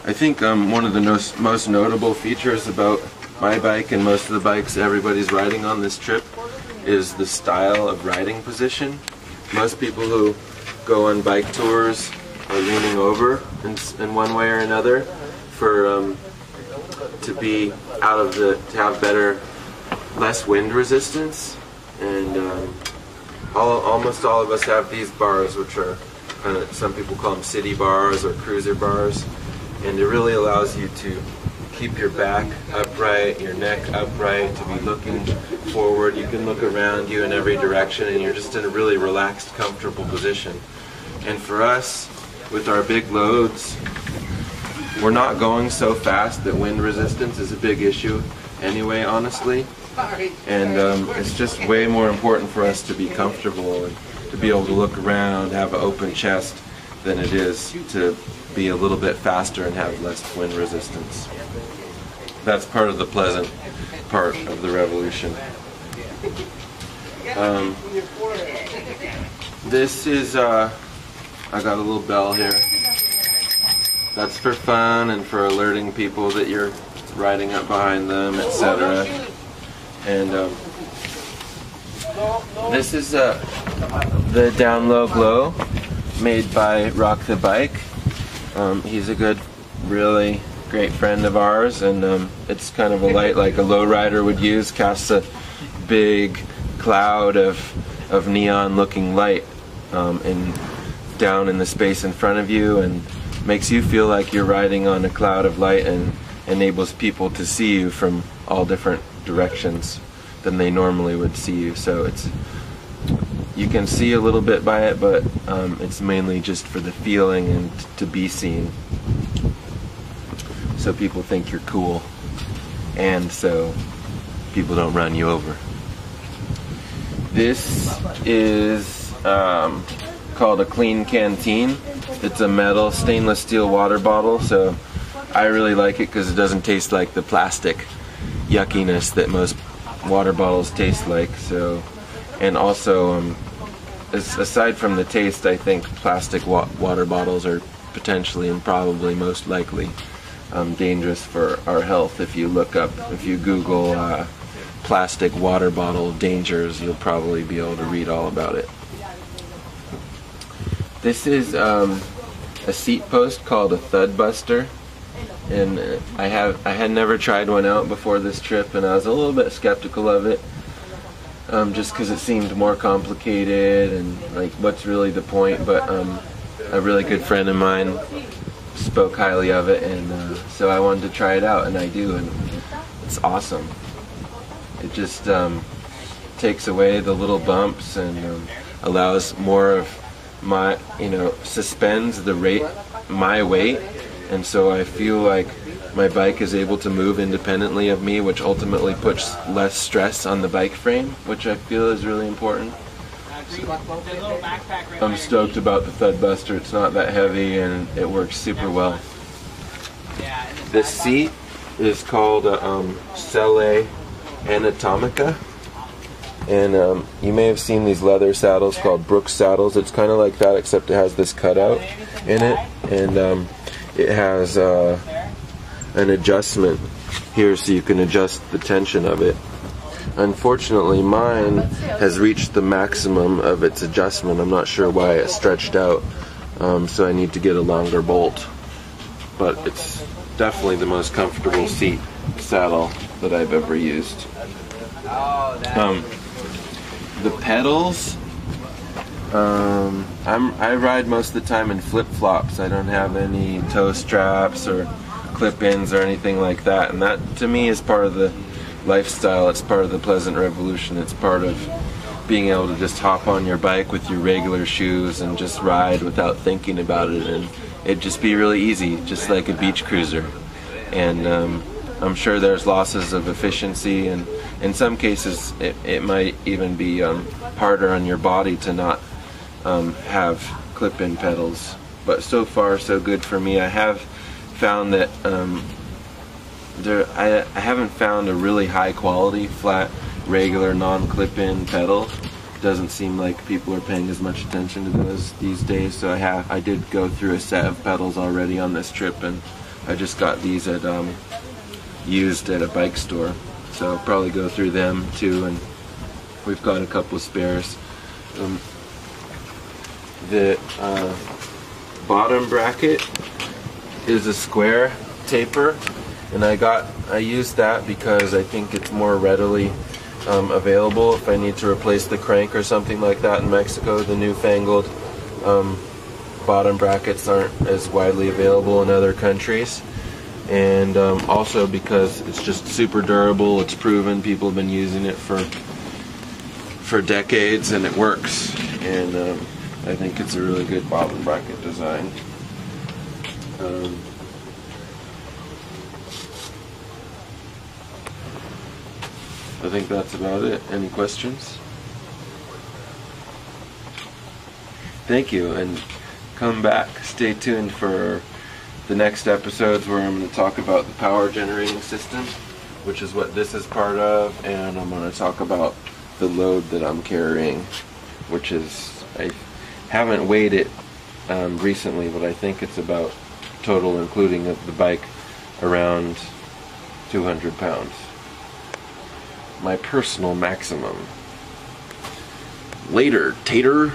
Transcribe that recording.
I think one of the most notable features about my bike and most of the bikes everybody's riding on this trip is the style of riding position. Most people who go on bike tours are leaning over in one way or another for to be to have less wind resistance, and almost all of us have these bars, which are some people call them city bars or cruiser bars, and it really allows you to keep your back upright, your neck upright, to be looking forward. You can look around you in every direction and you're just in a really relaxed, comfortable position. And for us, with our big loads, we're not going so fast that wind resistance is a big issue anyway, honestly. And it's just way more important for us to be comfortable and to be able to look around, have an open chest, than it is to be a little bit faster and have less wind resistance. That's part of the pleasant part of the revolution. This is, I got a little bell here. That's for fun and for alerting people that you're riding up behind them, etc. And this is the Down Low Glow made by Rock the Bike. He's a really great friend of ours, and it's kind of a light like a lowrider would use. Casts a big cloud of neon looking light down in the space in front of you, and makes you feel like you're riding on a cloud of light, and enables people to see you from all different directions than they normally would see you. So you can see a little bit by it, but it's mainly just for the feeling and to be seen, so people think you're cool and so people don't run you over. This is called a clean Canteen. It's a metal stainless steel water bottle, so I really like it because it doesn't taste like the plastic yuckiness that most water bottles taste like. So, and also aside from the taste, I think plastic water bottles are potentially and probably most likely dangerous for our health. If you Google plastic water bottle dangers, you'll probably be able to read all about it. This is a seat post called a Thud Buster, and I had never tried one out before this trip, and I was a little bit skeptical of it, just because it seemed more complicated and like what's really the point. But a really good friend of mine spoke highly of it, and so I wanted to try it out, and I do, and it's awesome. It just takes away the little bumps and allows more of my, suspends my weight, and so I feel like my bike is able to move independently of me, which ultimately puts less stress on the bike frame, which I feel is really important. I'm stoked about the Thud Buster. It's not that heavy and it works super well. This seat is called Selle Anatomica, and you may have seen these leather saddles called Brooks saddles. It's kind of like that, except it has this cutout in it, and it has an adjustment here so you can adjust the tension of it. Unfortunately, mine has reached the maximum of its adjustment. I'm not sure why it stretched out, so I need to get a longer bolt. But it's definitely the most comfortable seat saddle that I've ever used. The pedals, I ride most of the time in flip-flops. I don't have any toe straps or clip-ins or anything like that, and that to me is part of the lifestyle. It's part of the pleasant revolution. It's part of being able to just hop on your bike with your regular shoes and just ride without thinking about it, and it'd just be really easy, just like a beach cruiser. And I'm sure there's losses of efficiency, and in some cases it might even be harder on your body to not have clip-in pedals. But so far so good for me. I have found that I haven't found a really high quality flat regular non-clip-in pedal. Doesn't seem like people are paying as much attention to those these days, so I did go through a set of pedals already on this trip, and I just got these at used at a bike store, so I'll probably go through them too, and we've got a couple spares. The bottom bracket is a square taper, and I used that because I think it's more readily available if I need to replace the crank or something like that in Mexico. The newfangled bottom brackets aren't as widely available in other countries, and also because it's just super durable. It's proven, people have been using it for decades, and it works, and I think it's a really good bottom bracket design. I think that's about it. Any questions? Thank you, and come back. Stay tuned for the next episodes where I'm going to talk about the power generating system, which is what this is part of, and I'm going to talk about the load that I'm carrying, which is, I haven't weighed it recently, but I think it's about, total including the bike, around 200 pounds. My personal maximum. Later, tater.